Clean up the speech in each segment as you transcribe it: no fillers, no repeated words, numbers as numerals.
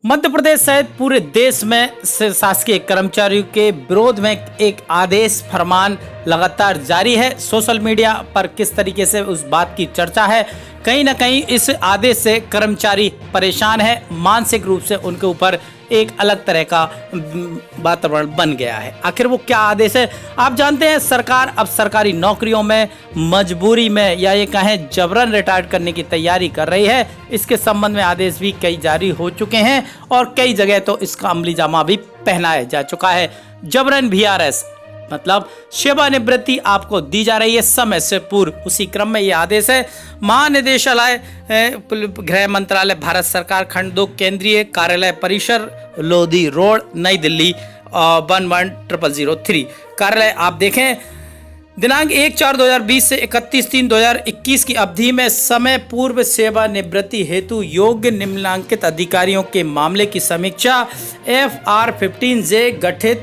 मध्य प्रदेश सहित पूरे देश में शासकीय कर्मचारियों के विरोध में एक आदेश फरमान लगातार जारी है। सोशल मीडिया पर किस तरीके से उस बात की चर्चा है, कहीं ना कहीं इस आदेश से कर्मचारी परेशान है, मानसिक रूप से उनके ऊपर एक अलग तरह का वातावरण बन गया है। आखिर वो क्या आदेश है आप जानते हैं। सरकार अब सरकारी नौकरियों में मजबूरी में या ये कहें जबरन रिटायर्ड करने की तैयारी कर रही है। इसके संबंध में आदेश भी कई जारी हो चुके हैं और कई जगह तो इसका अमली जामा भी पहनाया जा चुका है। जबरन VRS मतलब सेवानिवृत्ति आपको दी जा रही है समय से पूर्व। उसी क्रम में यह आदेश है। महानिदेशालय गृह मंत्रालय भारत सरकार खंड 2 केंद्रीय कार्यालय परिसर लोधी रोड नई दिल्ली 110003 कार्यालय आप देखें। दिनांक 1/4/2020 से 31/3/2021 की अवधि में समय पूर्व सेवानिवृत्ति हेतु योग्य निम्नलिखित अधिकारियों के मामले की समीक्षा FR-15J गठित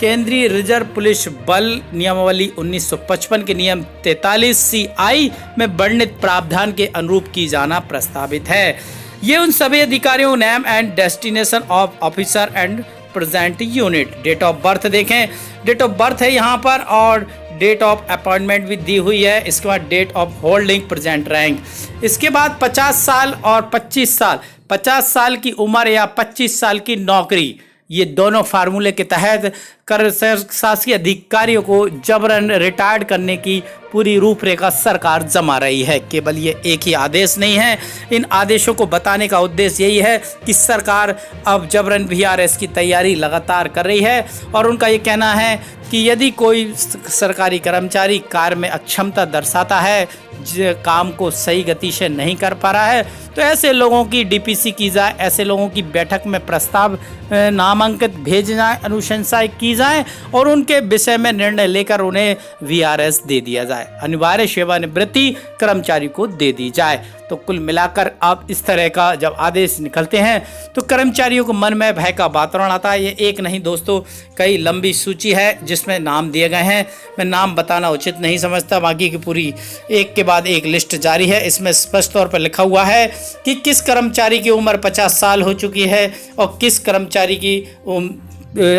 केंद्रीय रिजर्व पुलिस बल नियमावली 1955 के नियम 43CI में वर्णित प्रावधान के अनुरूप की जाना प्रस्तावित है। ये उन सभी अधिकारियों name and destination of officer and present unit, date of birth देखें, डेट ऑफ बर्थ है यहाँ पर और डेट ऑफ अपॉइंटमेंट भी दी हुई है। इसके बाद date of holding present rank, इसके बाद 50 साल और 25 साल, 50 साल की उम्र या 25 साल की नौकरी, ये दोनों फार्मूले के तहत शासकीय अधिकारियों को जबरन रिटायर्ड करने की पूरी रूपरेखा सरकार जमा रही है। केवल ये एक ही आदेश नहीं है, इन आदेशों को बताने का उद्देश्य यही है कि सरकार अब जबरन VRS की तैयारी लगातार कर रही है और उनका ये कहना है कि यदि कोई सरकारी कर्मचारी कार्य में अक्षमता दर्शाता है, काम को सही गति से नहीं कर पा रहा है, तो ऐसे लोगों की DPC की जाए, ऐसे लोगों की बैठक में प्रस्ताव नामांकित भेजे जाए, अनुशंसाएं की जाए और उनके विषय में निर्णय लेकर उन्हें VRS दे दिया जाए, अनिवार्य सेवानिवृत्ति कर्मचारी को दे दी जाए। तो कुल मिलाकर अब इस तरह का जब आदेश निकलते हैं तो कर्मचारियों को मन में भय का वातावरण आता है। ये एक नहीं दोस्तों, कई लंबी सूची है जिसमें नाम दिए गए हैं। मैं नाम बताना उचित नहीं समझता, बाकी की पूरी एक के बाद एक लिस्ट जारी है। इसमें स्पष्ट तौर पर लिखा हुआ है कि किस कर्मचारी की उम्र 50 साल हो चुकी है और किस कर्मचारी की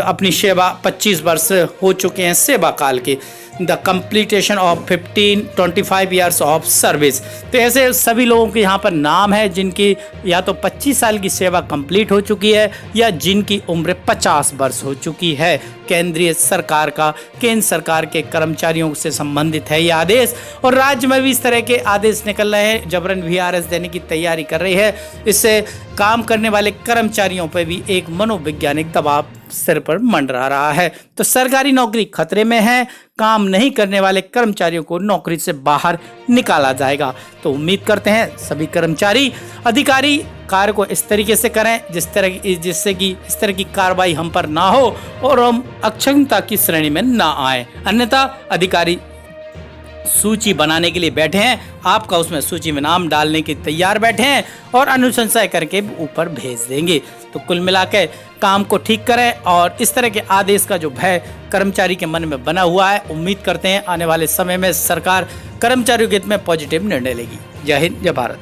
अपनी सेवा 25 वर्ष हो चुके हैं सेवा काल के, the completion of 25 years of service. तो ऐसे सभी लोगों के यहाँ पर नाम है जिनकी या तो 25 साल की सेवा कंप्लीट हो चुकी है या जिनकी उम्र 50 वर्ष हो चुकी है। केंद्रीय सरकार का, केंद्र सरकार के कर्मचारियों से संबंधित है यह आदेश और राज्य में भी इस तरह के आदेश निकल रहे हैं। जबरन VRS देने की तैयारी कर रही है। इससे काम करने वाले कर्मचारियों पर भी एक मनोवैज्ञानिक दबाव सिर पर मंडरा रहा है। तो सरकारी नौकरी खतरे में है, काम नहीं करने वाले कर्मचारियों को नौकरी से बाहर निकाला जाएगा। तो उम्मीद करते हैं सभी कर्मचारी अधिकारी कार्य को इस तरीके से करें जिससे कि इस तरह की कार्रवाई हम पर ना हो और हम अक्षमता की श्रेणी में ना आए। अन्यथा अधिकारी सूची बनाने के लिए बैठे हैं, आपका उसमें सूची में नाम डालने के तैयार बैठे हैं और अनुशंसा करके ऊपर भेज देंगे। तो कुल मिलाकर काम को ठीक करें और इस तरह के आदेश का जो भय कर्मचारी के मन में बना हुआ है, उम्मीद करते हैं आने वाले समय में सरकार कर्मचारियों के हित में पॉजिटिव निर्णय लेगी। जय हिंद, जय भारत।